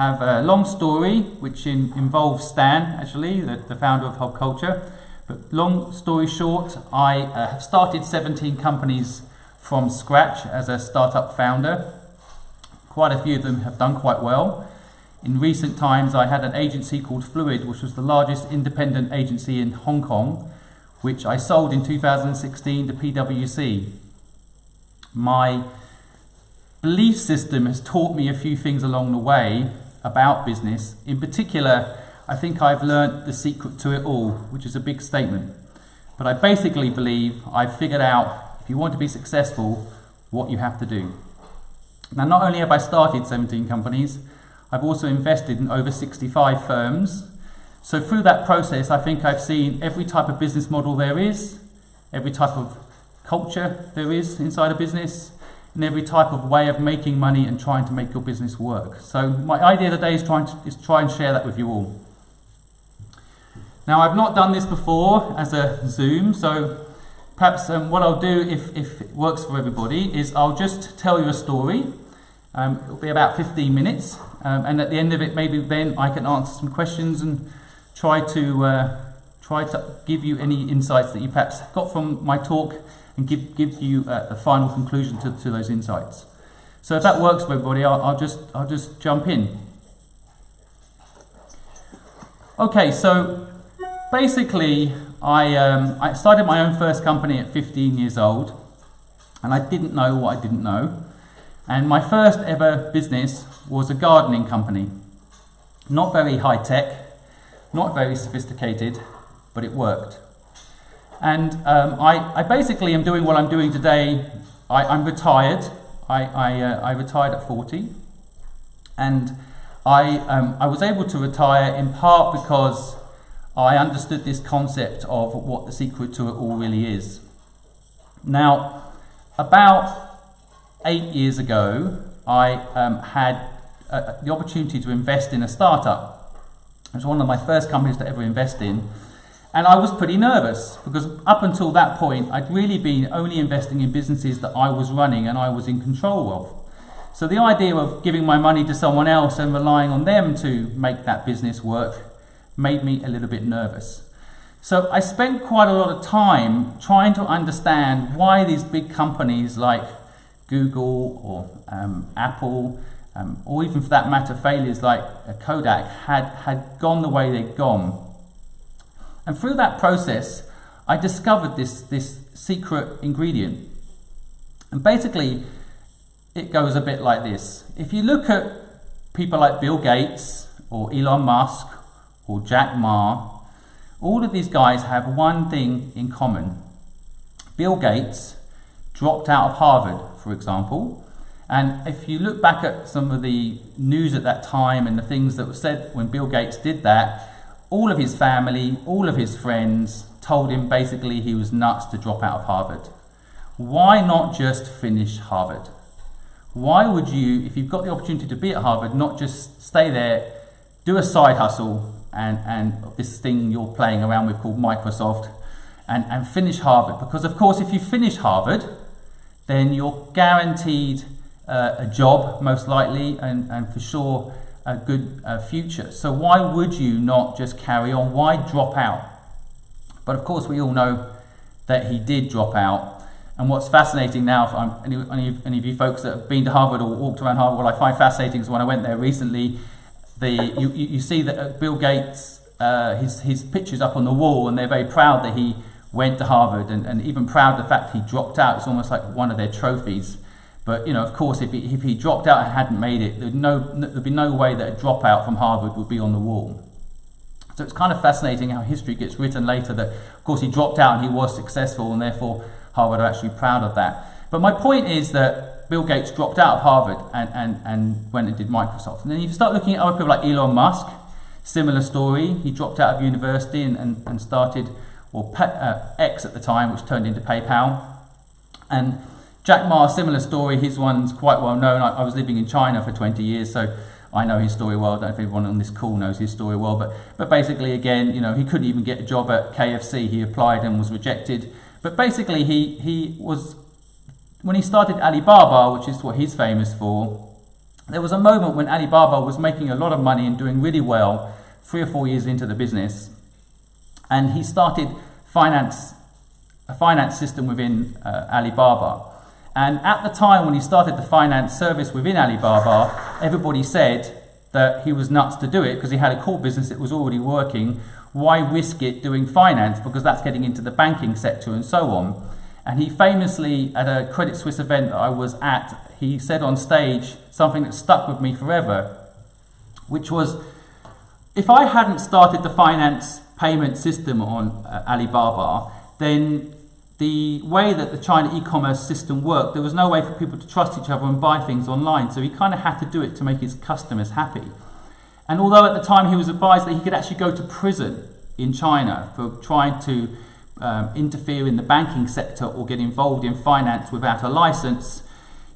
have a long story which involves Stan, actually, the founder of Hub Culture. But long story short, I have started 17 companies from scratch as a startup founder. Quite a few of them have done quite well. In recent times, I had an agency called Fluid, which was the largest independent agency in Hong Kong, which I sold in 2016 to PwC. My belief system has taught me a few things along the way about business. In particular, I think I've learnt the secret to it all, which is a big statement. But I basically believe I've figured out, if you want to be successful, what you have to do. Now, not only have I started 17 companies, I've also invested in over 65 firms. So through that process, I think I've seen every type of business model there is, every type of culture there is inside a business, and every type of way of making money and trying to make your business work. So my idea today is try and share that with you all. Now, I've not done this before as a Zoom, so perhaps what I'll do, if it works for everybody, is I'll just tell you a story. It'll be about 15 minutes, and at the end of it, maybe then I can answer some questions and try to give you any insights that you perhaps got from my talk, and give you the final conclusion to those insights. So if that works for everybody, I'll just jump in. Okay, so basically, I started my own first company at 15 years old, and I didn't know what I didn't know. And my first ever business was a gardening company. Not very high tech, not very sophisticated, but it worked. And I basically am doing what I'm doing today. I'm retired. I retired at 40, and I was able to retire in part because I understood this concept of what the secret to it all really is. Now, about 8 years ago, I had the opportunity to invest in a startup. It was one of my first companies to ever invest in. And I was pretty nervous because up until that point, I'd really been only investing in businesses that I was running and I was in control of. So the idea of giving my money to someone else and relying on them to make that business work made me a little bit nervous. So I spent quite a lot of time trying to understand why these big companies like Google or Apple, or even for that matter failures like Kodak had gone the way they'd gone. And through that process, I discovered this secret ingredient. And basically, it goes a bit like this. If you look at people like Bill Gates or Elon Musk or Jack Ma, all of these guys have one thing in common. Bill Gates dropped out of Harvard, for example. And if you look back at some of the news at that time and the things that were said when Bill Gates did that, all of his family, all of his friends told him basically he was nuts to drop out of Harvard. Why not just finish Harvard? Why would you, if you've got the opportunity to be at Harvard, not just stay there, do a side hustle and this thing you're playing around with called Microsoft and finish Harvard? Because of course, if you finish Harvard, then you're guaranteed a job, most likely, and for sure, a good future. So why would you not just carry on? Why drop out? But of course, we all know that he did drop out. And what's fascinating now, for any of you folks that have been to Harvard or walked around Harvard, what I find fascinating is when I went there recently, you see that Bill Gates, his picture's up on the wall, and they're very proud that he went to Harvard, and even proud of the fact he dropped out. It's almost like one of their trophies. But you know, of course, if he dropped out and hadn't made it, there'd be no way that a dropout from Harvard would be on the wall. So it's kind of fascinating how history gets written later that, of course, he dropped out and he was successful, and therefore Harvard are actually proud of that. But my point is that Bill Gates dropped out of Harvard and went and did Microsoft. And then you start looking at other people like Elon Musk, similar story. He dropped out of university and started, X at the time, which turned into PayPal. And Jack Ma, similar story. His one's quite well known. I was living in China for 20 years, so I know his story well. I don't know if everyone on this call knows his story well, but basically, again, you know, he couldn't even get a job at KFC. He applied and was rejected. But basically, he was, when he started Alibaba, which is what he's famous for, there was a moment when Alibaba was making a lot of money and doing really well 3 or 4 years into the business, and he started a finance system within Alibaba. And at the time when he started the finance service within Alibaba, everybody said that he was nuts to do it because he had a core business that was already working. Why risk it doing finance? Because that's getting into the banking sector and so on. And he famously, at a Credit Suisse event that I was at, he said on stage something that stuck with me forever, which was, if I hadn't started the finance payment system on Alibaba, then the way that the China e-commerce system worked, there was no way for people to trust each other and buy things online. So he kind of had to do it to make his customers happy. And although at the time he was advised that he could actually go to prison in China for trying to interfere in the banking sector or get involved in finance without a license,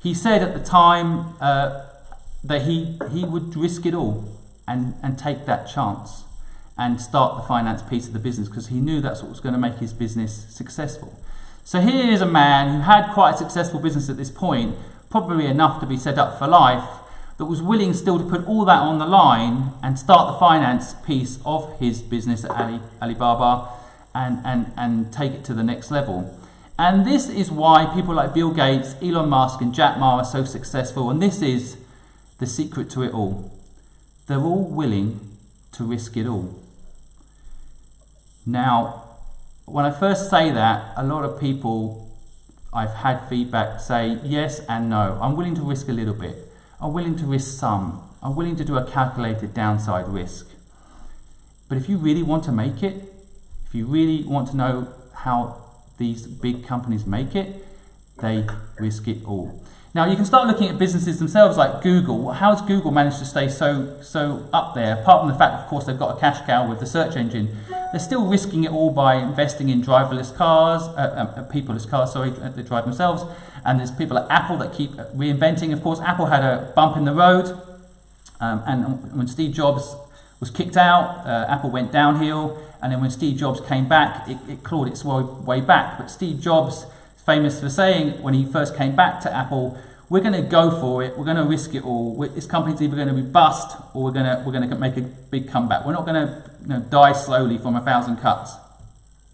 he said at the time that he would risk it all and take that chance and start the finance piece of the business because he knew that's what was going to make his business successful. So here is a man who had quite a successful business at this point, probably enough to be set up for life, that was willing still to put all that on the line and start the finance piece of his business at Alibaba and take it to the next level. And this is why people like Bill Gates, Elon Musk and Jack Ma are so successful, and this is the secret to it all. They're all willing to risk it all. Now, when I first say that, a lot of people I've had feedback say yes and no. I'm willing to risk a little bit. I'm willing to risk some. I'm willing to do a calculated downside risk. But if you really want to make it, if you really want to know how these big companies make it, they risk it all. Now you can start looking at businesses themselves like Google. How has Google managed to stay so up there? Apart from the fact, of course, they've got a cash cow with the search engine, they're still risking it all by investing in driverless cars, peopleless cars, they drive themselves. And there's people at Apple that keep reinventing. Of course, Apple had a bump in the road, and when Steve Jobs was kicked out, Apple went downhill, and then when Steve Jobs came back, it clawed its way back. But Steve Jobs, famous for saying when he first came back to Apple, we're going to go for it, we're going to risk it all. This company's either going to be bust or we're going to make a big comeback. We're not going to die slowly from 1,000 cuts.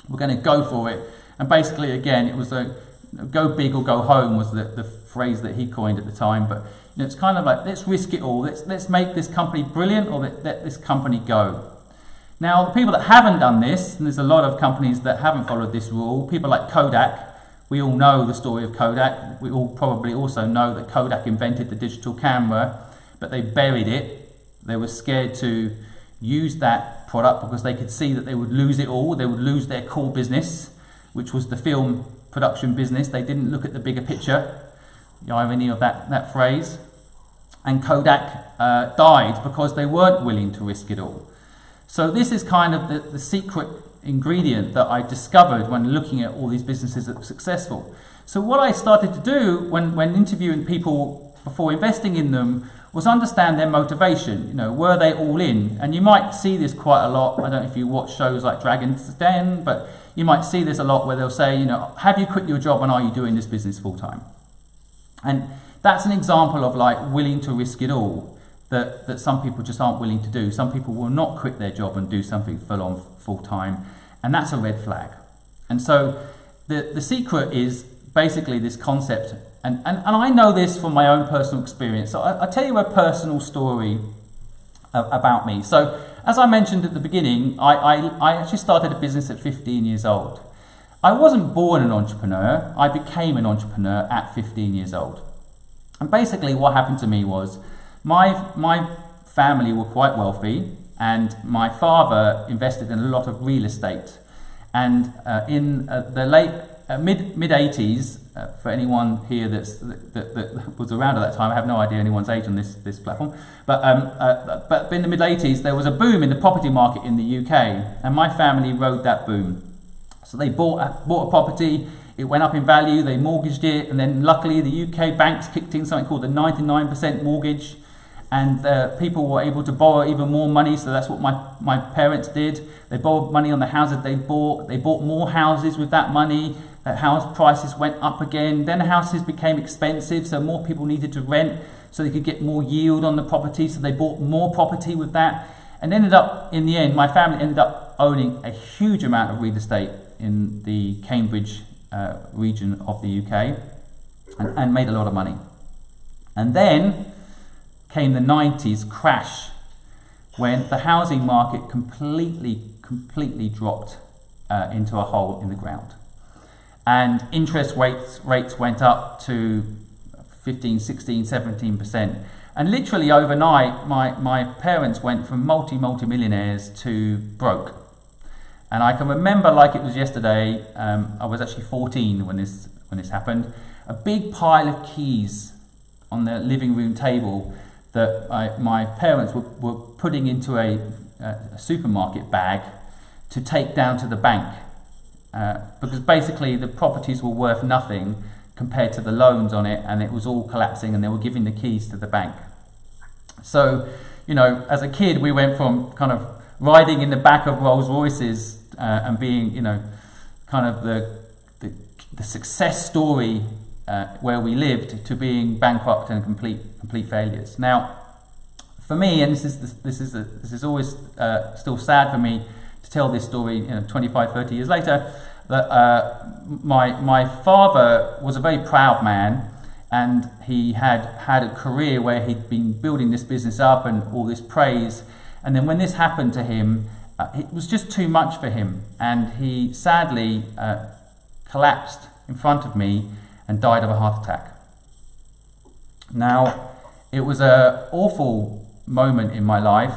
We're going to go for it. And basically, again, it was a go big or go home was the phrase that he coined at the time. But it's kind of like, let's risk it all. Let's make this company brilliant or let this company go. Now, the people that haven't done this, and there's a lot of companies that haven't followed this rule, people like Kodak. We all know the story of Kodak. We all probably also know that Kodak invented the digital camera, but they buried it. They were scared to use that product because they could see that they would lose it all. They would lose their core business, which was the film production business. They didn't look at the bigger picture, the irony of that phrase. And Kodak died because they weren't willing to risk it all. So this is kind of the secret ingredient that I discovered when looking at all these businesses that were successful. So what I started to do when interviewing people before investing in them was understand their motivation. Were they all in? And you might see this quite a lot. I don't know if you watch shows like Dragon's Den, but you might see this a lot where they'll say, have you quit your job and are you doing this business full time? And that's an example of like willing to risk it all that some people just aren't willing to do. Some people will not quit their job and do something full time, and that's a red flag. And so the secret is basically this concept, and I know this from my own personal experience. So I'll tell you a personal story about me. So as I mentioned at the beginning, I actually started a business at 15 years old. I wasn't born an entrepreneur, I became an entrepreneur at 15 years old. And basically what happened to me was my family were quite wealthy, and my father invested in a lot of real estate. And in the mid-80s, for anyone here that was around at that time, I have no idea anyone's age on this platform, but in the mid-80s there was a boom in the property market in the UK, and my family rode that boom. So they bought a property, it went up in value, they mortgaged it, and then luckily the UK banks kicked in something called the 99% mortgage, and people were able to borrow even more money, so that's what my parents did. They borrowed money on the houses they bought more houses with that money. House prices went up again, then houses became expensive, so more people needed to rent. so they could get more yield on the property, so they bought more property with that, and ended up, in the end, my family ended up owning a huge amount of real estate in the Cambridge region of the UK, and made a lot of money. And then came the 90s crash, when the housing market completely dropped into a hole in the ground. And interest rates went up to 15, 16, 17%. And literally overnight, my parents went from multi-millionaires to broke. And I can remember like it was yesterday. I was actually 14 when this happened. A big pile of keys on the living room table that my parents were putting into a supermarket bag to take down to the bank, because basically the properties were worth nothing compared to the loans on it, and it was all collapsing, and they were giving the keys to the bank. So, as a kid, we went from kind of riding in the back of Rolls Royces and being, kind of the success story where we lived, to being bankrupt and complete failures. Now, for me, and this is always still sad for me to tell this story, 25, 30 years later, that my father was a very proud man, and he had a career where he'd been building this business up and all this praise, and then when this happened to him, it was just too much for him, and he sadly collapsed in front of me and died of a heart attack. Now, it was an awful moment in my life,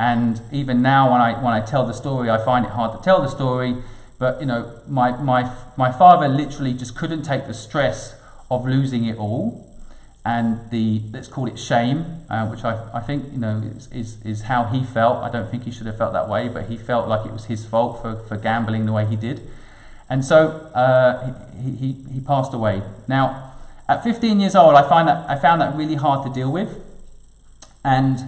and even now when I tell the story, I find it hard to tell the story. But my father literally just couldn't take the stress of losing it all, and let's call it shame, which I think is how he felt. I don't think he should have felt that way, but he felt like it was his fault for gambling the way he did. And so he passed away. Now, at 15 years old, I found that really hard to deal with. And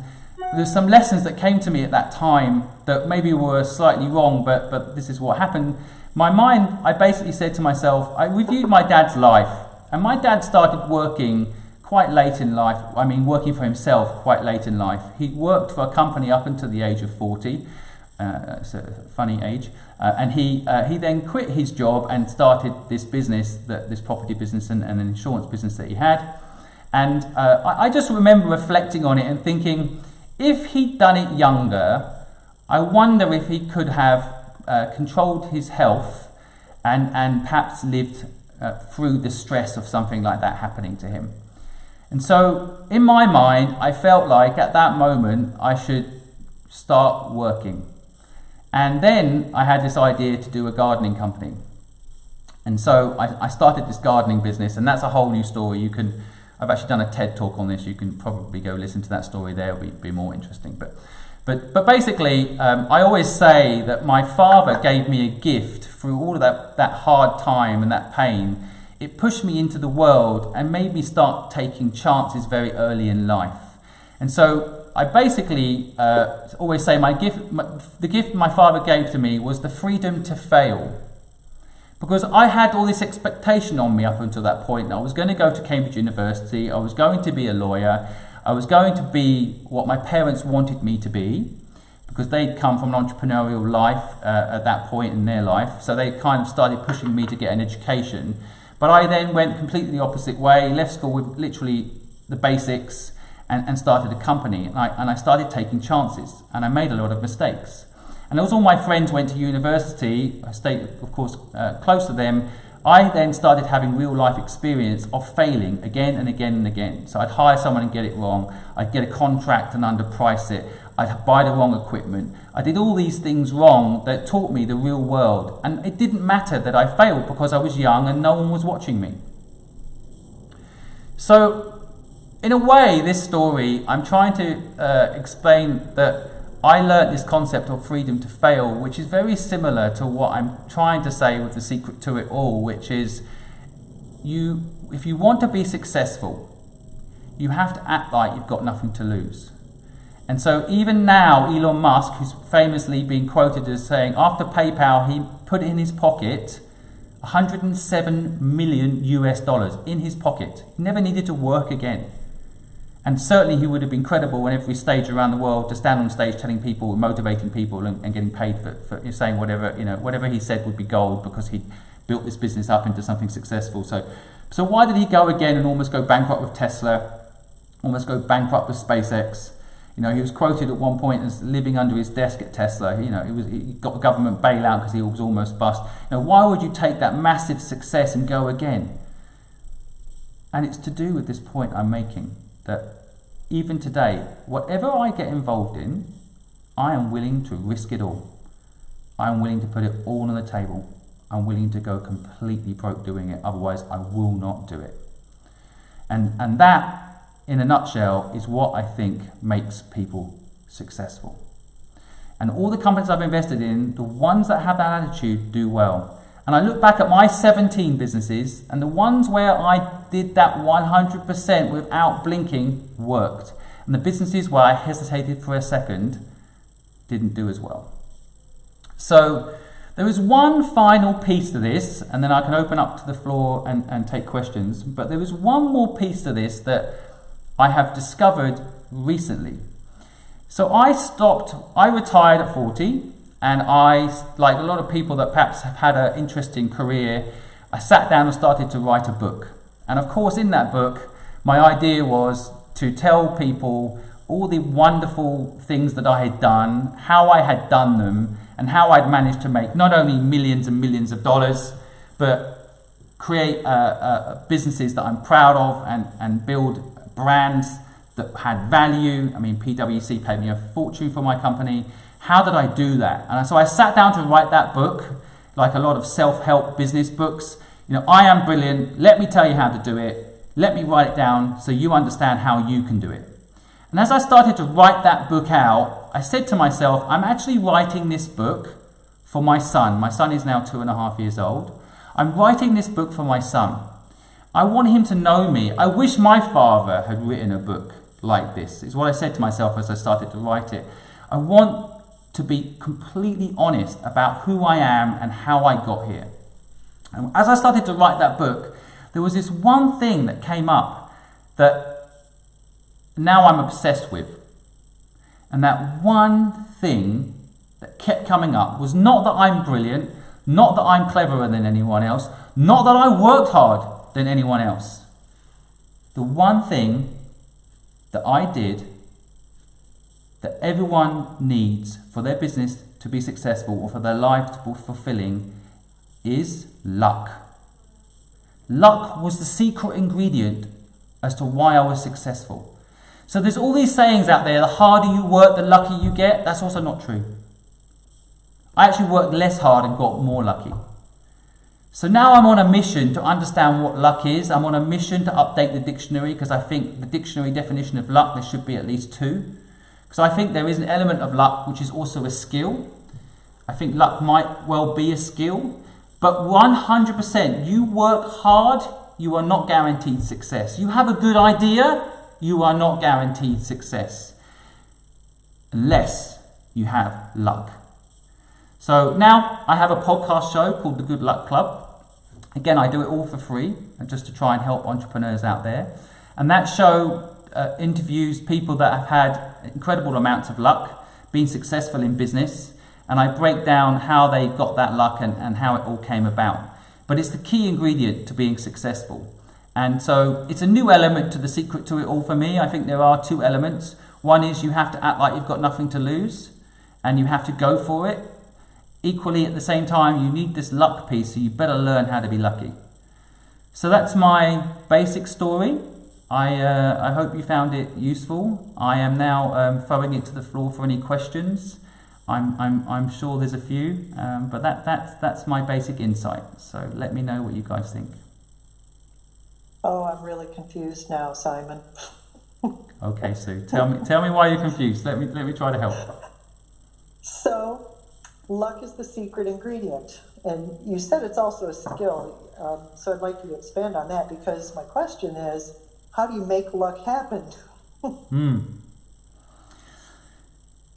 there's some lessons that came to me at that time that maybe were slightly wrong, but this is what happened. My mind, I basically said to myself, I reviewed my dad's life, and my dad started working quite late in life. I mean, working for himself quite late in life. He worked for a company up until the age of 40. It's a funny age. And he then quit his job and started this business, this property business and an insurance business that he had. And I just remember reflecting on it and thinking, if he'd done it younger, I wonder if he could have controlled his health and perhaps lived through the stress of something like that happening to him. And so, in my mind, I felt like at that moment I should start working. And then I had this idea to do a gardening company. And so I started this gardening business, and that's a whole new story. I've actually done a TED talk on this. You can probably go listen to that story there. It'll be more interesting. But basically, I always say that my father gave me a gift through all of that hard time and that pain. It pushed me into the world and made me start taking chances very early in life. And so I basically always say the gift my father gave to me was the freedom to fail. Because I had all this expectation on me up until that point. I was going to go to Cambridge University, I was going to be a lawyer, I was going to be what my parents wanted me to be, because they'd come from an entrepreneurial life at that point in their life, so they kind of started pushing me to get an education. But I then went completely the opposite way, left school with literally the basics, and started a company. And I started taking chances, and I made a lot of mistakes. And as all my friends went to university, I stayed, of course, close to them. I then started having real life experience of failing again and again and again. So I'd hire someone and get it wrong. I'd get a contract and underprice it. I'd buy the wrong equipment. I did all these things wrong that taught me the real world. And it didn't matter that I failed because I was young and no one was watching me. So, in a way, this story, I'm trying to explain that I learnt this concept of freedom to fail, which is very similar to what I'm trying to say with the secret to it all, which is if you want to be successful, you have to act like you've got nothing to lose. And so even now, Elon Musk, who's famously been quoted as saying, after PayPal, he put in his pocket $107 million US in his pocket. He never needed to work again. And certainly he would have been credible on every stage around the world to stand on stage telling people, motivating people and getting paid for saying whatever he said would be gold because he built this business up into something successful. So why did he go again and almost go bankrupt with Tesla, almost go bankrupt with SpaceX? He was quoted at one point as living under his desk at Tesla. He got a government bailout because he was almost bust. Why would you take that massive success and go again? And it's to do with this point I'm making, that even today, whatever I get involved in, I am willing to risk it all. I am willing to put it all on the table. I'm willing to go completely broke doing it, otherwise I will not do it. And that, in a nutshell, is what I think makes people successful. And all the companies I've invested in, the ones that have that attitude do well. And I look back at my 17 businesses, and the ones where I did that 100% without blinking worked. And the businesses where I hesitated for a second didn't do as well. So there is one final piece to this, and then I can open up to the floor and take questions. But there is one more piece to this that I have discovered recently. So I retired at 40, and I, like a lot of people that perhaps have had an interesting career, I sat down and started to write a book. And of course in that book, my idea was to tell people all the wonderful things that I had done, how I had done them, and how I'd managed to make not only millions and millions of dollars, but create businesses that I'm proud of and build brands that had value. I mean, PwC paid me a fortune for my company. How did I do that? And so I sat down to write that book, like a lot of self-help business books. I am brilliant. Let me tell you how to do it. Let me write it down so you understand how you can do it. And as I started to write that book out, I said to myself, I'm actually writing this book for my son. My son is now 2.5 years old. I'm writing this book for my son. I want him to know me. I wish my father had written a book like this, is what I said to myself as I started to write it. I want to be completely honest about who I am and how I got here. And as I started to write that book, there was this one thing that came up that now I'm obsessed with. And that one thing that kept coming up was not that I'm brilliant, not that I'm cleverer than anyone else, not that I worked hard than anyone else. The one thing that I did that everyone needs for their business to be successful or for their life to be fulfilling is luck. Luck was the secret ingredient as to why I was successful. So there's all these sayings out there, the harder you work, the luckier you get. That's also not true. I actually worked less hard and got more lucky. So now I'm on a mission to understand what luck is. I'm on a mission to update the dictionary because I think the dictionary definition of luck, there should be at least 2. Because I think there is an element of luck which is also a skill. I think luck might well be a skill. But 100%, you work hard, you are not guaranteed success. You have a good idea, you are not guaranteed success. Unless you have luck. So now I have a podcast show called The Good Luck Club. Again, I do it all for free, just to try and help entrepreneurs out there. And that show interviews people that have had incredible amounts of luck, been successful in business, and I break down how they got that luck and how it all came about. But it's the key ingredient to being successful. And so it's a new element to the secret to it all for me. I think there are 2 elements. One is you have to act like you've got nothing to lose, and you have to go for it. Equally, at the same time, you need this luck piece, so you better learn how to be lucky. So that's my basic story. I hope you found it useful. I am now throwing it to the floor for any questions. I'm sure there's a few, but that's my basic insight. So let me know what you guys think. Oh, I'm really confused now, Simon. Okay, Sue. Tell me why you're confused. Let me try to help. So, luck is the secret ingredient, and you said it's also a skill. So I'd like you to expand on that, because my question is, how do you make luck happen?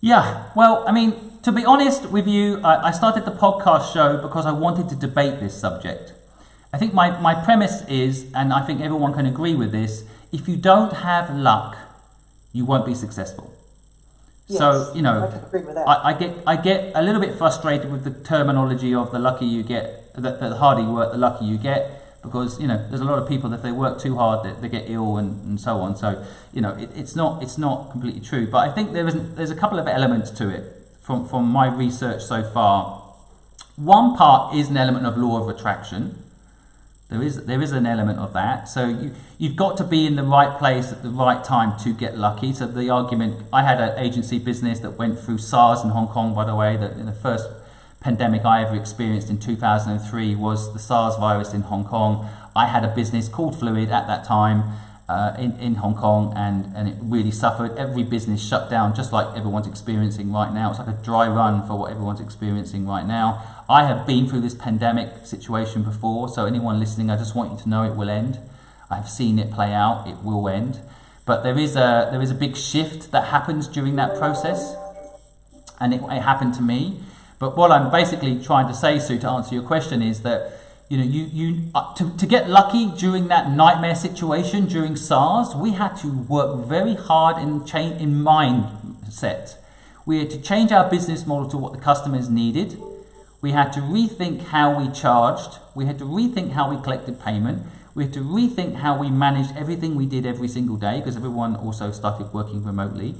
Yeah, well, I mean, to be honest with you, I started the podcast show because I wanted to debate this subject. I think my premise is, and I think everyone can agree with this, if you don't have luck, you won't be successful. Yes, So, you know, I can agree with that. I get a little bit frustrated with the terminology of the lucky you get, the harder you work, the lucky you get, because, you know, there's a lot of people that if they work too hard, they get ill and so on. So, you know, it's not completely true. But I think there's a couple of elements to it from my research so far. One part is an element of law of attraction. There is an element of that. So you've got to be in the right place at the right time to get lucky. So the argument, I had an agency business that went through SARS in Hong Kong, by the way, that in the first pandemic I ever experienced in 2003 was the SARS virus in Hong Kong. I had a business called Fluid at that time in Hong Kong, and it really suffered. Every business shut down, just like everyone's experiencing right now. It's like a dry run for what everyone's experiencing right now. I have been through this pandemic situation before, so anyone listening, I just want you to know it will end. I have seen it play out, it will end. But there is a big shift that happens during that process, and it happened to me. But what I'm basically trying to say, Sue, to answer your question, is that to get lucky during that nightmare situation during SARS, we had to work very hard in mindset. We had to change our business model to what the customers needed. We had to rethink how we charged. We had to rethink how we collected payment. We had to rethink how we managed everything we did every single day, because everyone also started working remotely.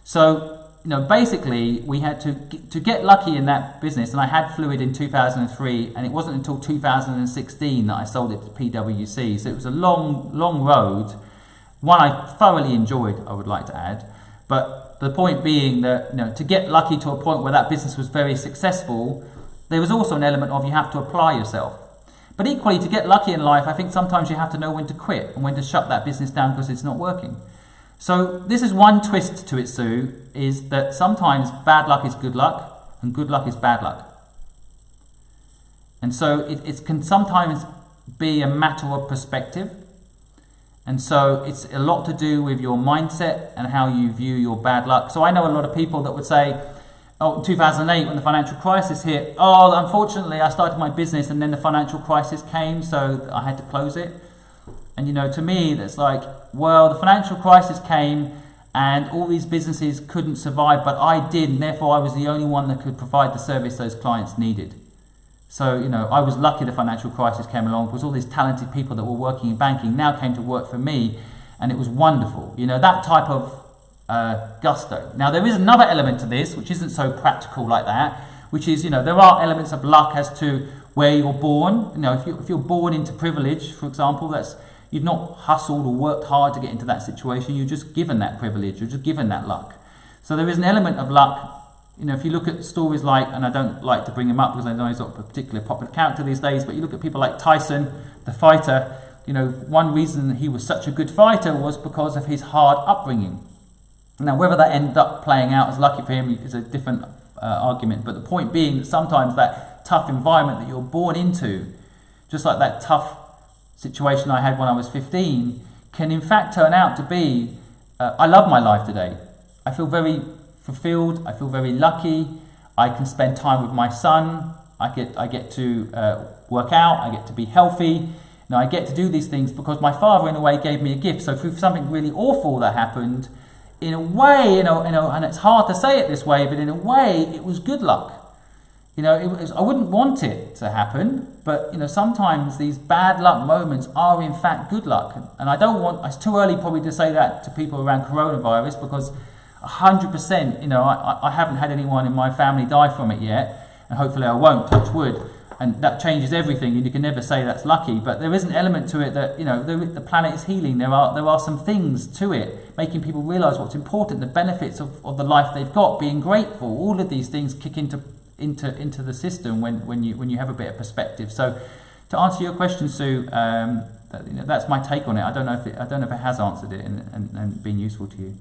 So, you know, basically we had to get lucky in that business. And I had Fluid in 2003, and it wasn't until 2016 that I sold it to PwC. So it was a long road, one I thoroughly enjoyed, I would like to add. But the point being that, you know, to get lucky to a point where that business was very successful, there was also an element of you have to apply yourself. But equally, to get lucky in life, I think sometimes you have to know when to quit and when to shut that business down because it's not working. So this is one twist to it, Sue, is that sometimes bad luck is good luck and good luck is bad luck. And so it can sometimes be a matter of perspective. And so it's a lot to do with your mindset and how you view your bad luck. So I know a lot of people that would say, oh, 2008 when the financial crisis hit, oh, unfortunately I started my business and then the financial crisis came, so I had to close it. And you know, to me, that's like, well, the financial crisis came and all these businesses couldn't survive, but I did, and therefore I was the only one that could provide the service those clients needed. So, you know, I was lucky the financial crisis came along because all these talented people that were working in banking now came to work for me, and it was wonderful. You know, that type of gusto. Now, there is another element to this, which isn't so practical like that, which is, you know, there are elements of luck as to where you're born. You know, if you're born into privilege, for example, that's, you've not hustled or worked hard to get into that situation, you're just given that privilege, you're just given that luck. So there is an element of luck. You know, if you look at stories like, and I don't like to bring him up because I know he's not a particularly popular character these days, but you look at people like Tyson, the fighter, you know, one reason he was such a good fighter was because of his hard upbringing. Now, whether that ended up playing out as lucky for him is a different argument, but the point being that sometimes that tough environment that you're born into, just like that tough situation I had when I was 15, can in fact turn out to be, I love my life today. I feel very fulfilled, I feel very lucky, I can spend time with my son, I get to work out, I get to be healthy, I get to do these things because my father in a way gave me a gift. So through something really awful that happened, in a way, and it's hard to say it this way, but in a way it was good luck. You know, I wouldn't want it to happen, but you know, sometimes these bad luck moments are in fact good luck. And it's too early probably to say that to people around coronavirus, because 100%, you know, I haven't had anyone in my family die from it yet, and hopefully I won't, touch wood, and that changes everything, and you can never say that's lucky, but there is an element to it that, you know, the planet is healing, there are some things to it, making people realise what's important, the benefits of the life they've got, being grateful, all of these things kick into the system when you have a bit of perspective. So to answer your question, Sue, that's my take on it. I don't know if it has answered it and been useful to you.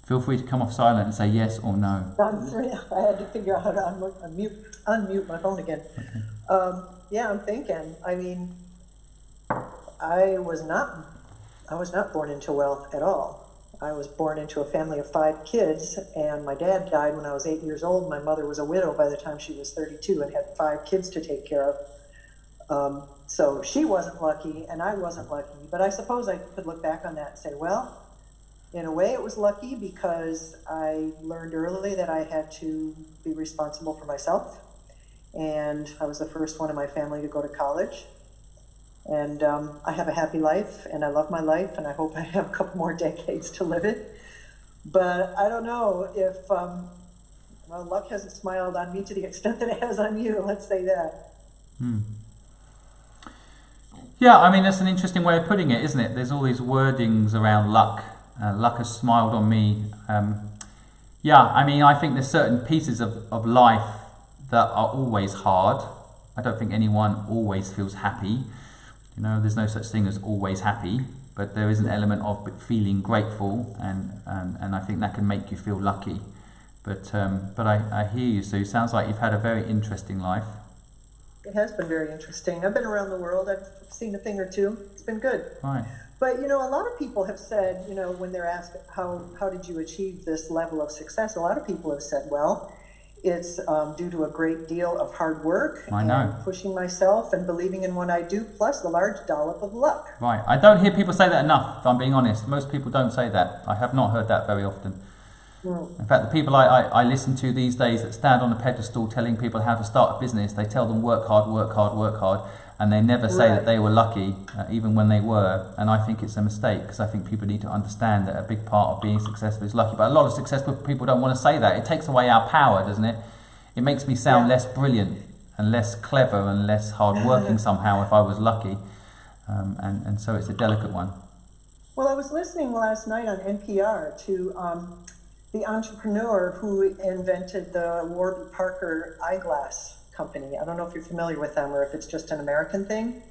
Feel free to come off silent and say yes or no. I had to figure out how to unmute my phone again. Okay. Yeah, I'm thinking. I mean, I was not born into wealth at all. I was born into a family of 5 kids, and my dad died when I was 8 years old. My mother was a widow by the time she was 32 and had 5 kids to take care of. So she wasn't lucky and I wasn't lucky, but I suppose I could look back on that and say, well, in a way it was lucky because I learned early that I had to be responsible for myself. And I was the first one in my family to go to college. And I have a happy life and I love my life and I hope I have a couple more decades to live it. But I don't know if, well, luck hasn't smiled on me to the extent that it has on you, let's say that. Yeah, I mean, that's an interesting way of putting it, isn't it? There's all these wordings around luck. Luck has smiled on me. Yeah, I mean, I think there's certain pieces of life that are always hard. I don't think anyone always feels happy. You know, there's no such thing as always happy, but there is an element of feeling grateful, and I think that can make you feel lucky. But I hear you, Sue. Sounds like you've had a very interesting life. It has been very interesting. I've been around the world. I've seen a thing or two. It's been good. Right. But, you know, a lot of people have said, you know, when they're asked how did you achieve this level of success, a lot of people have said, well, it's due to a great deal of hard work and pushing myself and believing in what I do, plus a large dollop of luck. Right. I don't hear people say that enough, if I'm being honest. Most people don't say that. I have not heard that very often. In fact, the people I listen to these days that stand on a pedestal telling people how to start a business, they tell them work hard, work hard, work hard, and they never say that they were lucky, even when they were. And I think it's a mistake, because I think people need to understand that a big part of being successful is lucky. But a lot of successful people don't want to say that. It takes away our power, doesn't it? It makes me sound less brilliant and less clever and less hard-working somehow if I was lucky. And so it's a delicate one. Well, I was listening last night on NPR to the entrepreneur who invented the Warby Parker eyeglass company. I don't know if you're familiar with them or if it's just an American thing,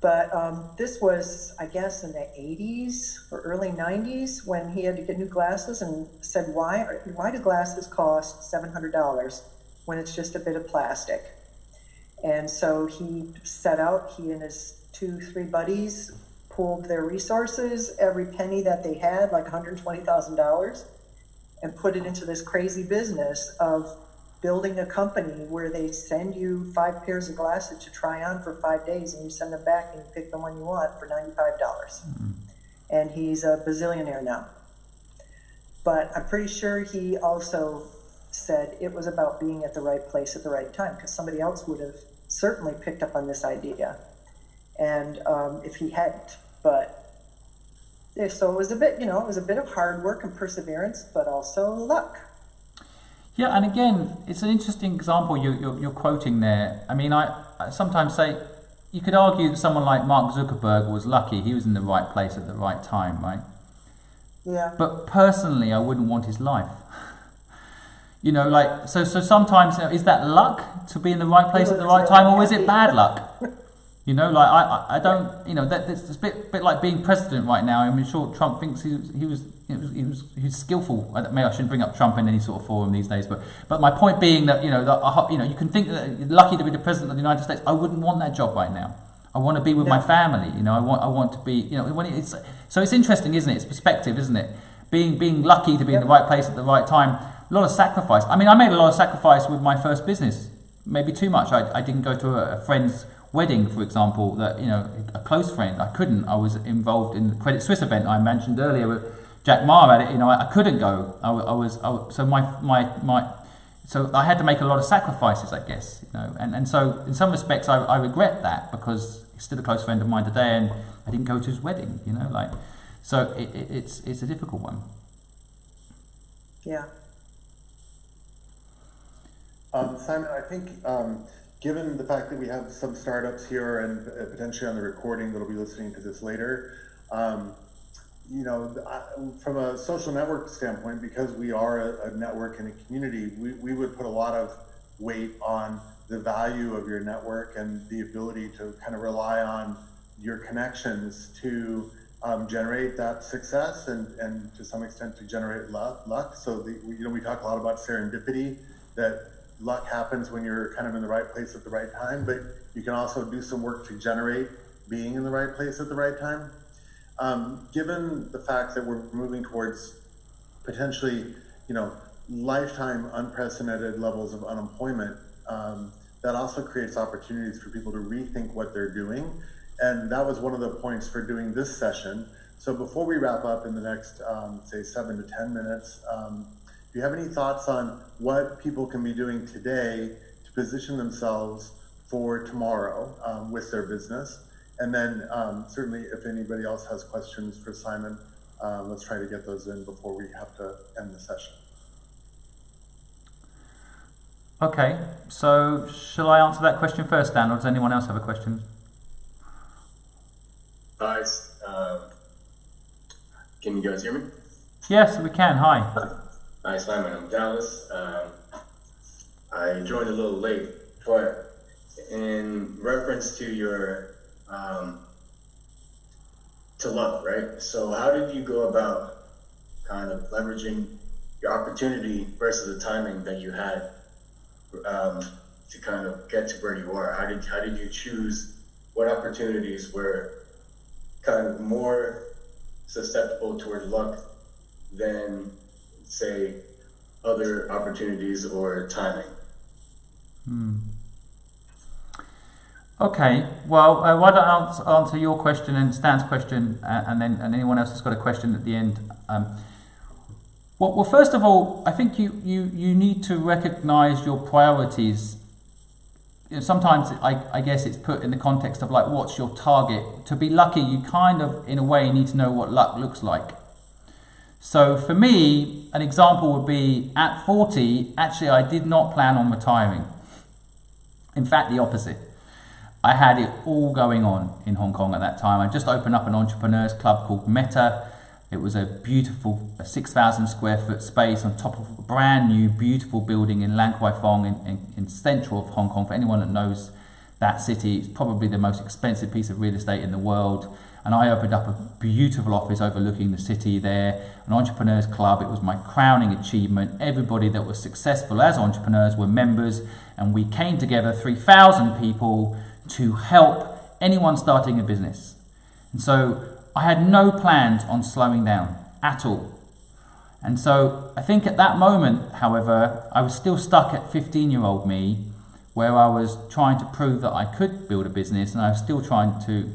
but this was, I guess, in the 80s or early 90s when he had to get new glasses, and said, why do glasses cost $700 when it's just a bit of plastic? And so he set out, he and his 2-3 buddies pooled their resources, every penny that they had, like $120,000, and put it into this crazy business of building a company where they send you 5 pairs of glasses to try on for 5 days, and you send them back and you pick the one you want for $95. And he's a bazillionaire now. But I'm pretty sure he also said it was about being at the right place at the right time, because somebody else would have certainly picked up on this idea, and if he hadn't. But so it was a bit, you know, it was a bit of hard work and perseverance, but also luck. Yeah, and again, it's an interesting example you're quoting there. I mean, I sometimes say, you could argue that someone like Mark Zuckerberg was lucky. He was in the right place at the right time, right? Yeah. But personally, I wouldn't want his life. You know, like, so sometimes, is that luck to be in the right place at the right time, or is it bad luck? You know, like, I don't, you know, it's a bit like being president right now. I mean, sure, Trump thinks he was skillful. Maybe I shouldn't bring up Trump in any sort of forum these days, but my point being that, you know, you can think that you're lucky to be the president of the United States. I wouldn't want that job right now. I want to be with my family. You know, I want to be, you know, so it's interesting, isn't it? It's perspective, isn't it? Being lucky to be in the right place at the right time. A lot of sacrifice. I mean, I made a lot of sacrifice with my first business. Maybe too much. I didn't go to a friend's wedding, for example, that, you know, a close friend. I couldn't. I was involved in the Credit Suisse event I mentioned earlier with Jack Ma at it. You know, I couldn't go. So I had to make a lot of sacrifices, I guess. You know, and so in some respects I regret that, because he's still a close friend of mine today, and I didn't go to his wedding. You know, like, so it's a difficult one. Yeah. Simon, I think given the fact that we have some startups here and potentially on the recording that'll be listening to this later, you know, from a social network standpoint, because we are a network and a community, we would put a lot of weight on the value of your network and the ability to kind of rely on your connections to generate that success and to some extent to generate luck. So you know, we talk a lot about serendipity, that luck happens when you're kind of in the right place at the right time, but you can also do some work to generate being in the right place at the right time. Given the fact that we're moving towards potentially, you know, lifetime unprecedented levels of unemployment, that also creates opportunities for people to rethink what they're doing. And that was one of the points for doing this session. So before we wrap up in the next, say 7 to 10 minutes, do you have any thoughts on what people can be doing today to position themselves for tomorrow with their business? And then certainly if anybody else has questions for Simon, let's try to get those in before we have to end the session. Okay, so shall I answer that question first, Dan, or does anyone else have a question? Hi, can you guys hear me? Yes, we can. Hi. Hi, Simon. I'm Dallas. I joined a little late, but in reference to your to luck, right? So how did you go about kind of leveraging your opportunity versus the timing that you had to kind of get to where you are? How did you choose what opportunities were kind of more susceptible toward luck than, say, other opportunities or timing? Okay, well, why don't I answer your question and Stan's question, and anyone else has got a question at the end. Well, first of all, I think you need to recognize your priorities. You know, sometimes I guess it's put in the context of like, what's your target? To be lucky, you kind of, in a way, need to know what luck looks like. So for me, an example would be at 40, actually I did not plan on retiring. In fact, the opposite. I had it all going on in Hong Kong at that time. I just opened up an entrepreneurs club called Meta. It was a beautiful 6,000 square foot space on top of a brand new beautiful building in Lan Kwai Fong in central of Hong Kong. For anyone that knows that city, it's probably the most expensive piece of real estate in the world. And I opened up a beautiful office overlooking the city there, an entrepreneurs club. It was my crowning achievement. Everybody that was successful as entrepreneurs were members, and we came together, 3,000 people, to help anyone starting a business. And so I had no plans on slowing down at all. And so I think at that moment, however, I was still stuck at 15-year-old me, where I was trying to prove that I could build a business, and I was still trying to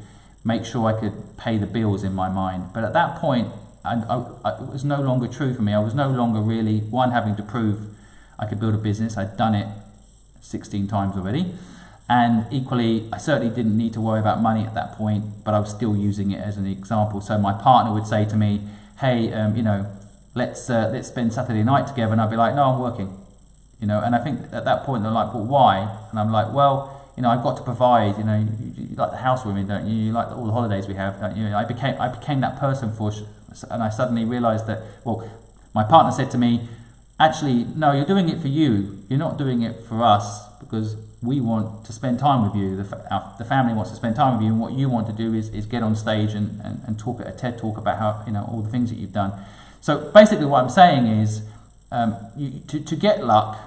make sure I could pay the bills in my mind. But at that point, it was no longer true for me. I was no longer really, having to prove I could build a business. I'd done it 16 times already. And equally, I certainly didn't need to worry about money at that point, but I was still using it as an example. So my partner would say to me, hey, let's spend Saturday night together. And I'd be like, no, I'm working. And I think at that point, they're like, well, why? And I'm like, well, I've got to provide, you like the housewarming, don't you? You like all the holidays we have, don't you? I became that person and I suddenly realized that, well, my partner said to me, actually, no, you're doing it for you. You're not doing it for us, because we want to spend time with you. The family wants to spend time with you, and what you want to do is get on stage and talk at a TED talk about how, all the things that you've done. So basically what I'm saying is, to get luck,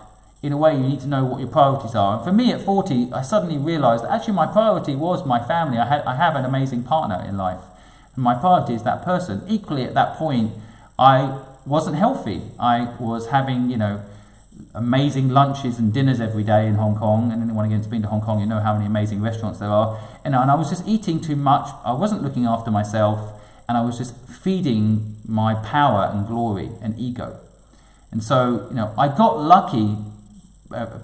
in a way, you need to know what your priorities are. And for me at 40, I suddenly realized that actually my priority was my family. I have an amazing partner in life, and my priority is that person. Equally, at that point, I wasn't healthy. I was having, amazing lunches and dinners every day in Hong Kong. And anyone against been to Hong Kong, you know how many amazing restaurants there are. And I was just eating too much. I wasn't looking after myself, and I was just feeding my power and glory and ego. And so, I got lucky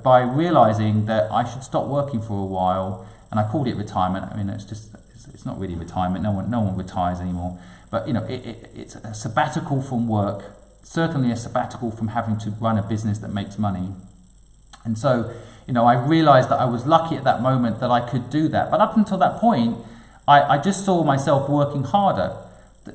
by realizing that I should stop working for a while, and I called it retirement. I mean, it's not really retirement. No one retires anymore. But it's a sabbatical from work, certainly a sabbatical from having to run a business that makes money. And so, I realized that I was lucky at that moment that I could do that. But up until that point, I just saw myself working harder.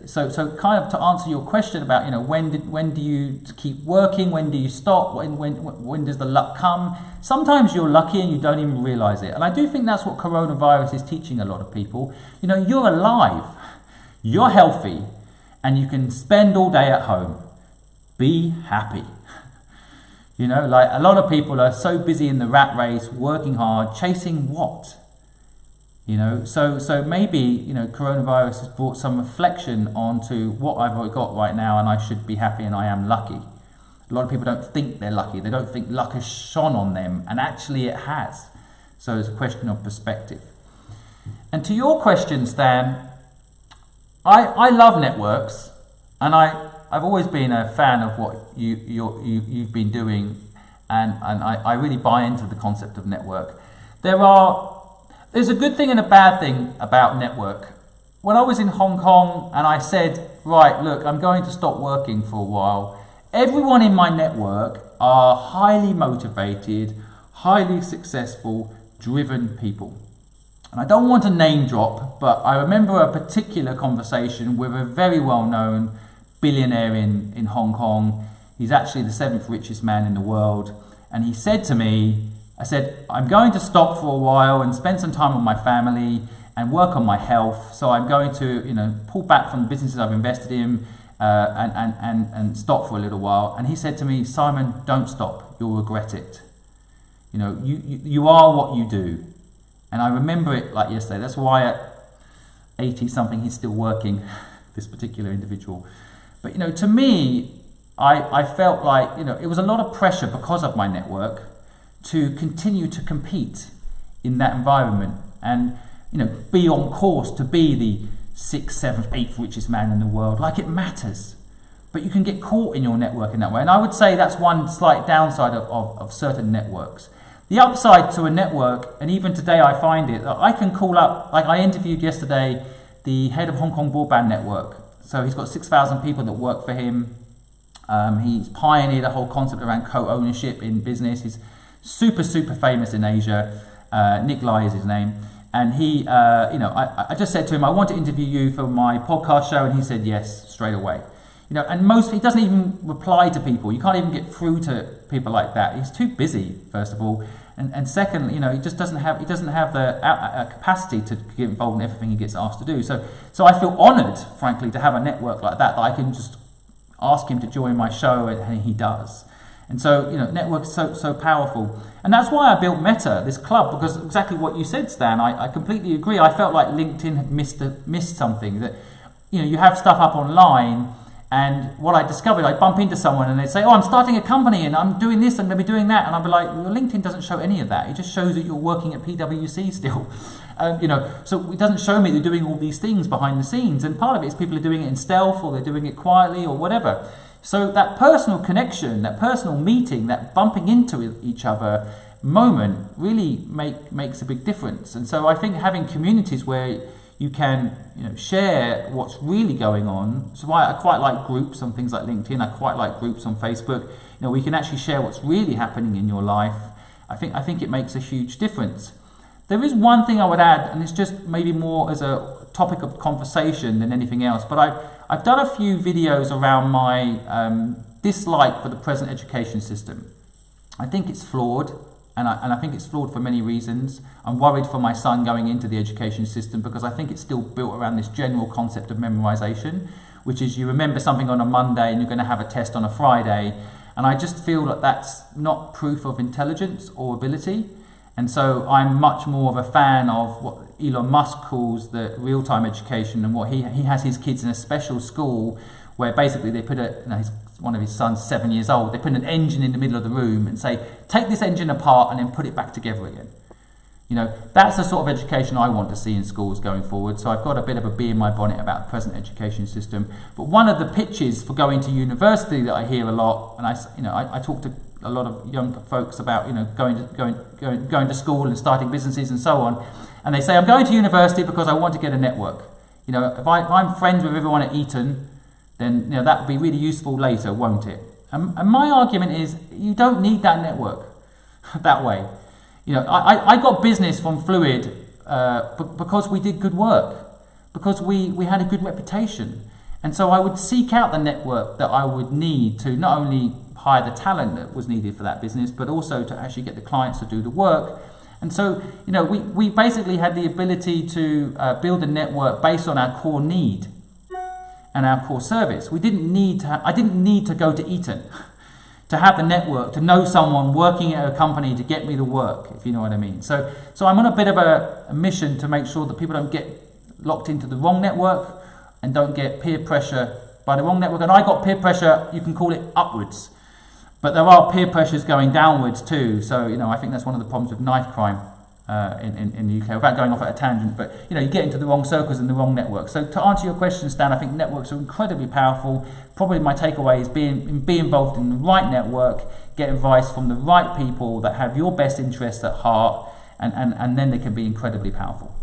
So kind of to answer your question about, when do you keep working? When do you stop? When does the luck come? Sometimes you're lucky and you don't even realize it. And I do think that's what coronavirus is teaching a lot of people. You're alive, you're healthy, and you can spend all day at home. Be happy. Like a lot of people are so busy in the rat race, working hard, chasing what? So maybe, coronavirus has brought some reflection onto what I've got right now, and I should be happy and I am lucky. A lot of people don't think they're lucky. They don't think luck has shone on them, and actually it has. So it's a question of perspective. And to your question, Stan, I love networks, and I've always been a fan of what you've been doing, and I really buy into the concept of network. There's a good thing and a bad thing about network. When I was in Hong Kong and I said, right, look, I'm going to stop working for a while, everyone in my network are highly motivated, highly successful, driven people. And I don't want to name drop, but I remember a particular conversation with a very well-known billionaire in Hong Kong. He's actually the 7th richest man in the world. And he said to me, I said, I'm going to stop for a while and spend some time with my family and work on my health. So I'm going to, pull back from the businesses I've invested in and stop for a little while. And he said to me, Simon, don't stop. You'll regret it. You are what you do. And I remember it like yesterday. That's why at 80-something he's still working, this particular individual. But, to me, I felt like, it was a lot of pressure because of my network to continue to compete in that environment and, be on course to be the 6th, 7th, 8th richest man in the world. Like, it matters. But you can get caught in your network in that way. And I would say that's one slight downside of certain networks. The upside to a network, and even today I find it, I can call up, like I interviewed yesterday, the head of Hong Kong Broadband Network. So he's got 6,000 people that work for him. He's pioneered a whole concept around co-ownership in business. He's super, super famous in Asia. Nick Lai is his name. And he, I just said to him, I want to interview you for my podcast show. And he said yes, straight away. And he doesn't even reply to people. You can't even get through to people like that. He's too busy, first of all, and second, he just doesn't have the capacity to get involved in everything he gets asked to do. So I feel honoured, frankly, to have a network like that I can just ask him to join my show, and he does. And so networks so powerful, and that's why I built Meta, this club, because exactly what you said, Stan. I completely agree. I felt like LinkedIn had missed something. That you have stuff up online. And what I discovered, I bump into someone and they say, oh, I'm starting a company and I'm doing this and maybe doing that. And I'll be like, well, LinkedIn doesn't show any of that. It just shows that you're working at PwC still. So it doesn't show me they're doing all these things behind the scenes. And part of it is people are doing it in stealth, or they're doing it quietly, or whatever. So that personal connection, that personal meeting, that bumping into each other moment really makes a big difference. And so I think having communities where you can share what's really going on. So why I quite like groups on things like LinkedIn. I quite like groups on Facebook. We can actually share what's really happening in your life. I think it makes a huge difference. There is one thing I would add, and it's just maybe more as a topic of conversation than anything else, but I've done a few videos around my dislike for the present education system. I think it's flawed. And I think it's flawed for many reasons. I'm worried for my son going into the education system because I think it's still built around this general concept of memorization, which is you remember something on a Monday and you're going to have a test on a Friday. And I just feel that that's not proof of intelligence or ability. And so I'm much more of a fan of what Elon Musk calls the real-time education, and what he has his kids in a special school where basically they put one of his sons, 7 years old, they put an engine in the middle of the room and say, take this engine apart and then put it back together again. That's the sort of education I want to see in schools going forward. So I've got a bit of a bee in my bonnet about the present education system. But one of the pitches for going to university that I hear a lot, and I talk to a lot of young folks about going to school and starting businesses and so on, and they say, I'm going to university because I want to get a network. If I'm friends with everyone at Eton, then that would be really useful later, won't it? And my argument is you don't need that network that way. I got business from Fluid because we did good work, because we had a good reputation. And so I would seek out the network that I would need to not only hire the talent that was needed for that business, but also to actually get the clients to do the work. And so, we basically had the ability to build a network based on our core need and our core service. I didn't need to go to Eton to have the network, to know someone working at a company to get me the work, if you know what I mean. So I'm on a bit of a mission to make sure that people don't get locked into the wrong network and don't get peer pressure by the wrong network. And I got peer pressure, you can call it upwards, but there are peer pressures going downwards too. So I think that's one of the problems with knife crime. in the UK, without going off at a tangent, but you get into the wrong circles and the wrong networks. So to answer your question, Stan, I think networks are incredibly powerful. Probably my takeaway is be involved in the right network, get advice from the right people that have your best interests at heart, and then they can be incredibly powerful.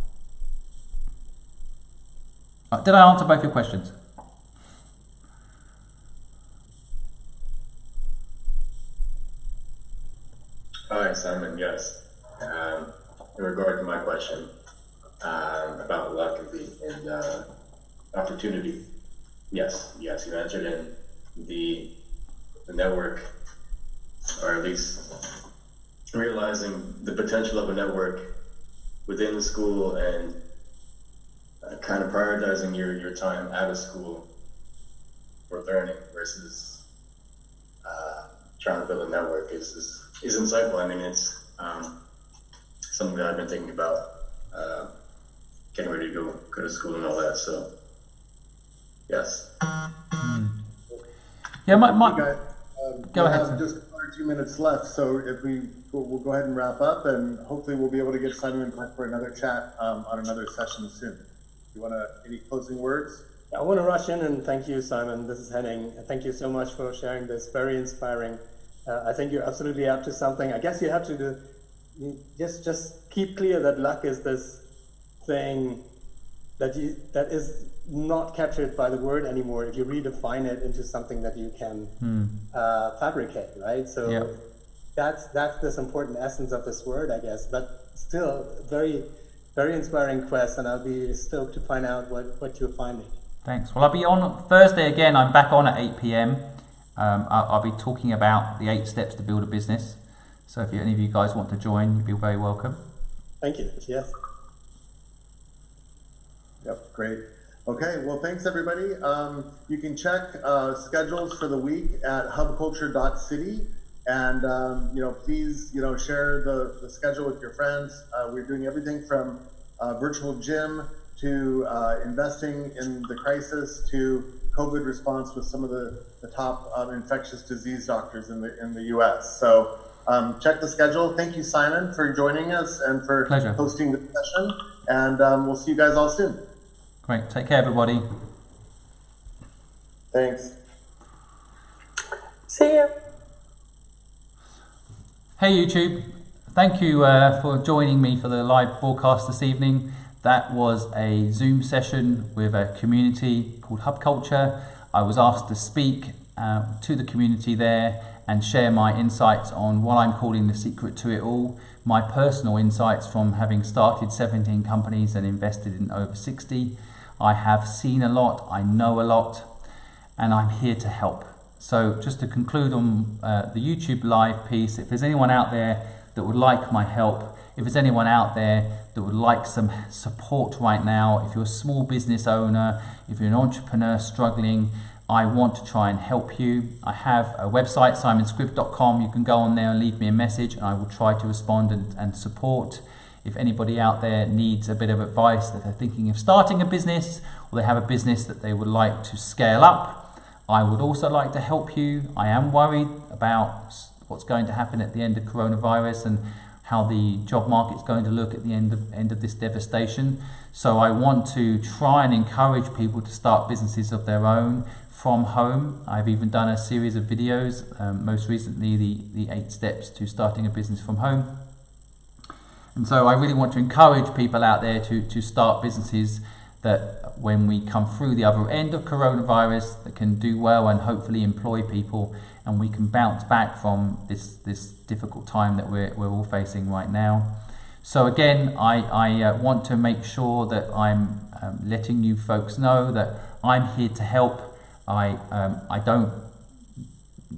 Did I answer both your questions? Hi, Simon. Yes. In regard to my question about luck and opportunity, yes, you answered in the network, or at least realizing the potential of a network within the school and kind of prioritizing your time out of school for learning versus trying to build a network is insightful. I mean, it's something that I've been thinking about, getting ready to go to school and all that. So, yes. Yeah, You guys, go we ahead. have just 1 or 2 minutes left, so we'll go ahead and wrap up, and hopefully we'll be able to get Simon back for another chat on another session soon. You want any closing words? I want to rush in and thank you, Simon. This is Henning. Thank you so much for sharing this. Very inspiring. I think you're absolutely up to something. I guess you have to just keep clear that luck is this thing that is not captured by the word anymore. If you redefine it into something that you can fabricate, right? So yeah. that's this important essence of this word, I guess. But still, very, very inspiring quest, and I'll be stoked to find out what you're finding. Thanks. Well, I'll be on Thursday again. I'm back on at 8 p.m. I'll be talking about the 8 steps to build a business. So if any of you guys want to join, you'd be very welcome. Thank you. Yes. Yep, great. Okay, well, thanks everybody. You can check schedules for the week at hubculture.city, and please share the schedule with your friends. We're doing everything from virtual gym to investing in the crisis to COVID response with some of the top infectious disease doctors in the U.S. So check the schedule. Thank you, Simon, for joining us and for Pleasure. hosting the session. And we'll see you guys all soon. Great. Take care, everybody. Thanks. See ya. Hey, YouTube. Thank you for joining me for the live broadcast this evening. That was a Zoom session with a community called Hub Culture. I was asked to speak to the community there and share my insights on what I'm calling the secret to it all, my personal insights from having started 17 companies and invested in over 60. I have seen a lot, I know a lot, and I'm here to help. So just to conclude on the YouTube live piece, if there's anyone out there that would like my help, if there's anyone out there that would like some support right now, if you're a small business owner, if you're an entrepreneur struggling, I want to try and help you. I have a website, simonsquibb.com. You can go on there and leave me a message, and I will try to respond and support. If anybody out there needs a bit of advice, that they're thinking of starting a business, or they have a business that they would like to scale up, I would also like to help you. I am worried about what's going to happen at the end of coronavirus and how the job market's going to look at the end of this devastation. So I want to try and encourage people to start businesses of their own from home. I've even done a series of videos, most recently the 8 steps to starting a business from home. And so I really want to encourage people out there to start businesses that when we come through the other end of coronavirus, that can do well and hopefully employ people, and we can bounce back from this difficult time that we're all facing right now. So again, I want to make sure that I'm letting you folks know that I'm here to help. I don't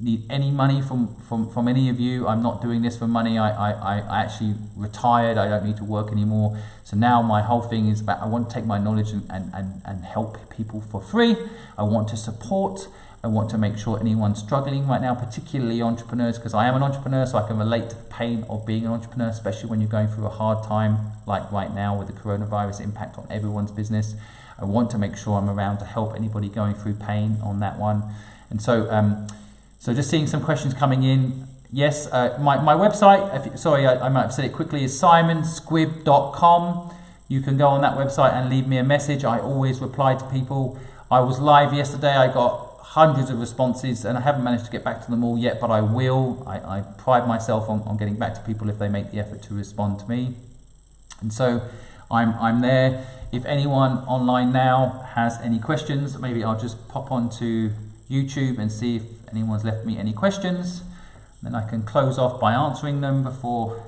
need any money from any of you. I'm not doing this for money. I actually retired. I don't need to work anymore. So now my whole thing is about I want to take my knowledge and help people for free. I want to support. I want to make sure anyone struggling right now, particularly entrepreneurs, because I am an entrepreneur, so I can relate to the pain of being an entrepreneur, especially when you're going through a hard time like right now with the coronavirus impact on everyone's business. I want to make sure I'm around to help anybody going through pain on that one. And so so just seeing some questions coming in. yes, my website, sorry, I might have said it quickly, is simonsquibb.com. You can go on that website and leave me a message. I always reply to people. I was live yesterday. I got hundreds of responses and I haven't managed to get back to them all yet, but I will. I pride myself on getting back to people if they make the effort to respond to me. And so I'm there. If anyone online now has any questions, maybe I'll just pop onto YouTube and see if anyone's left me any questions. Then I can close off by answering them before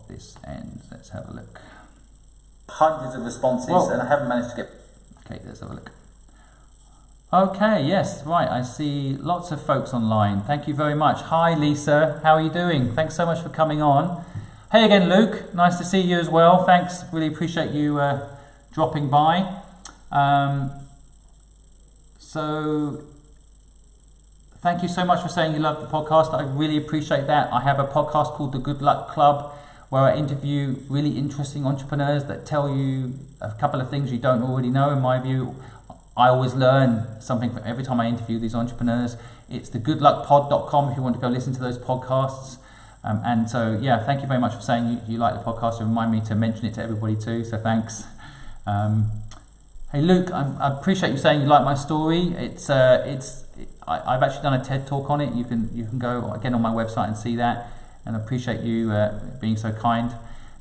this ends. Let's have a look. Hundreds of responses. Whoa. And I haven't managed to get... Okay, let's have a look. Okay, yes, right, I see lots of folks online. Thank you very much. Hi Lisa, how are you doing? Thanks so much for coming on. Hey again Luke, nice to see you as well. Thanks, really appreciate you dropping by. So thank you so much for saying you love the podcast. I really appreciate that. I have a podcast called The Good Luck Club where I interview really interesting entrepreneurs that tell you a couple of things you don't already know. In my view, I always learn something from every time I interview these entrepreneurs. It's thegoodluckpod.com if you want to go listen to those podcasts. And so, yeah, thank you very much for saying you like the podcast. You remind me to mention it to everybody too, so thanks. Hey Luke, I appreciate you saying you like my story. I've actually done a TED talk on it. You can go again on my website and see that. And I appreciate you being so kind.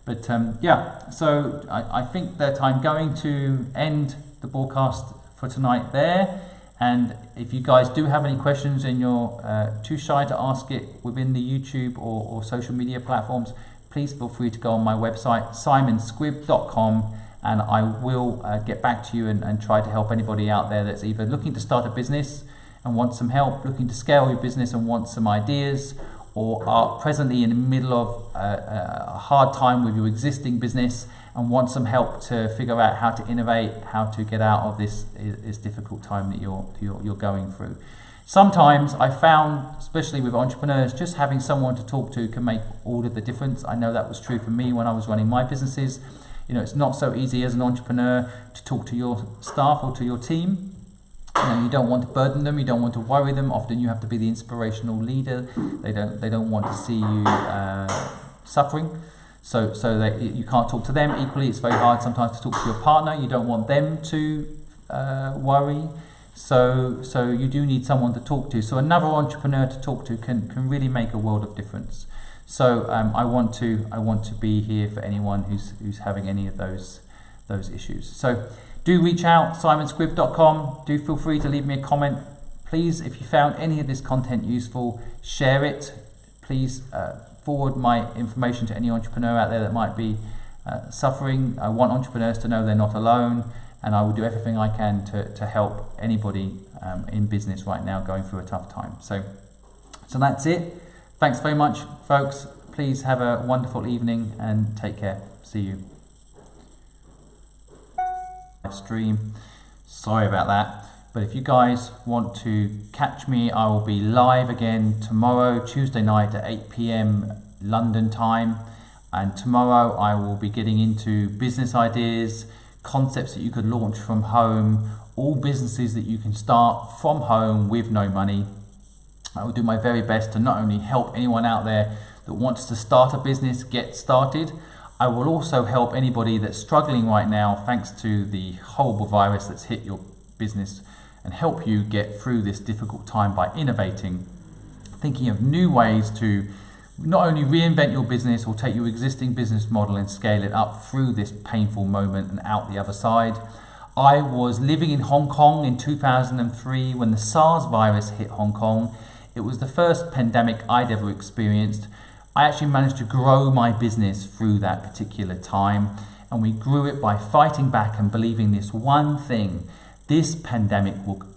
But yeah, so I think that I'm going to end the broadcast for tonight there. And if you guys do have any questions and you're too shy to ask it within the YouTube or social media platforms, please feel free to go on my website, simonsquibb.com, and I will get back to you and try to help anybody out there that's either looking to start a business and want some help, looking to scale your business and want some ideas, or are presently in the middle of a hard time with your existing business and want some help to figure out how to innovate, how to get out of this difficult time that you're going through. Sometimes I found, especially with entrepreneurs, just having someone to talk to can make all of the difference. I know that was true for me when I was running my businesses. You know, it's not so easy as an entrepreneur to talk to your staff or to your team. You know, you don't want to burden them, you don't want to worry them. Often you have to be the inspirational leader. They don't want to see you suffering. So that you can't talk to them. Equally, it's very hard sometimes to talk to your partner. You don't want them to worry. So you do need someone to talk to. So another entrepreneur to talk to can really make a world of difference. So I want to be here for anyone who's having any of those issues. So do reach out, simonsquibb.com. Do feel free to leave me a comment. Please, if you found any of this content useful, share it. Please forward my information to any entrepreneur out there that might be suffering. I want entrepreneurs to know they're not alone, and I will do everything I can to help anybody in business right now going through a tough time. So that's it. Thanks very much, folks. Please have a wonderful evening and take care. See you. Stream. Sorry about that. But if you guys want to catch me, I will be live again tomorrow, Tuesday night at 8 p.m. London time. And tomorrow I will be getting into business ideas, concepts that you could launch from home, all businesses that you can start from home with no money. I will do my very best to not only help anyone out there that wants to start a business get started, I will also help anybody that's struggling right now thanks to the horrible virus that's hit your business, and help you get through this difficult time by innovating, thinking of new ways to not only reinvent your business or take your existing business model and scale it up through this painful moment and out the other side. I was living in Hong Kong in 2003 when the SARS virus hit Hong Kong. It was the first pandemic I'd ever experienced. I actually managed to grow my business through that particular time, and we grew it by fighting back and believing this one thing: this pandemic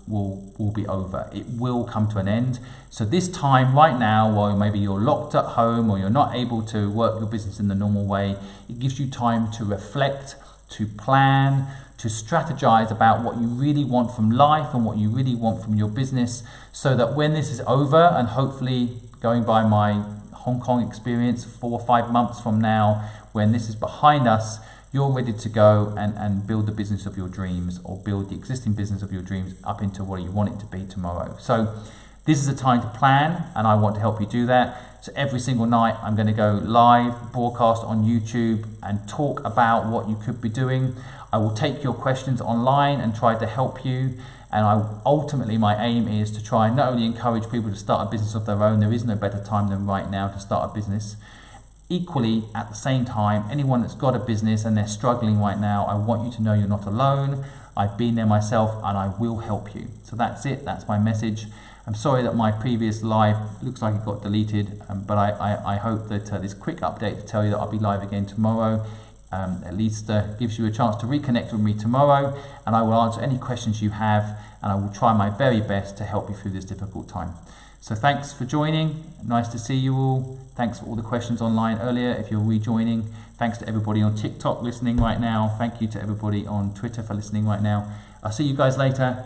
will be over. It will come to an end. So this time right now, while maybe you're locked at home or you're not able to work your business in the normal way, it gives you time to reflect, to plan, to strategize about what you really want from life and what you really want from your business, so that when this is over, and hopefully, going by my Hong Kong experience, 4 or 5 months from now, when this is behind us, you're ready to go and build the business of your dreams, or build the existing business of your dreams up into what you want it to be tomorrow. So this is a time to plan, and I want to help you do that. So every single night I'm going to go live, broadcast on YouTube, and talk about what you could be doing. I will take your questions online and try to help you. And ultimately my aim is to try and not only encourage people to start a business of their own, there is no better time than right now to start a business. Equally, at the same time, anyone that's got a business and they're struggling right now, I want you to know you're not alone. I've been there myself and I will help you. So that's it, that's my message. I'm sorry that my previous live looks like it got deleted, but I hope that this quick update to tell you that I'll be live again tomorrow at least gives you a chance to reconnect with me tomorrow, and I will answer any questions you have, and I will try my very best to help you through this difficult time. So thanks for joining. Nice to see you all. Thanks for all the questions online earlier if you're rejoining. Thanks to everybody on TikTok listening right now. Thank you to everybody on Twitter for listening right now. I'll see you guys later.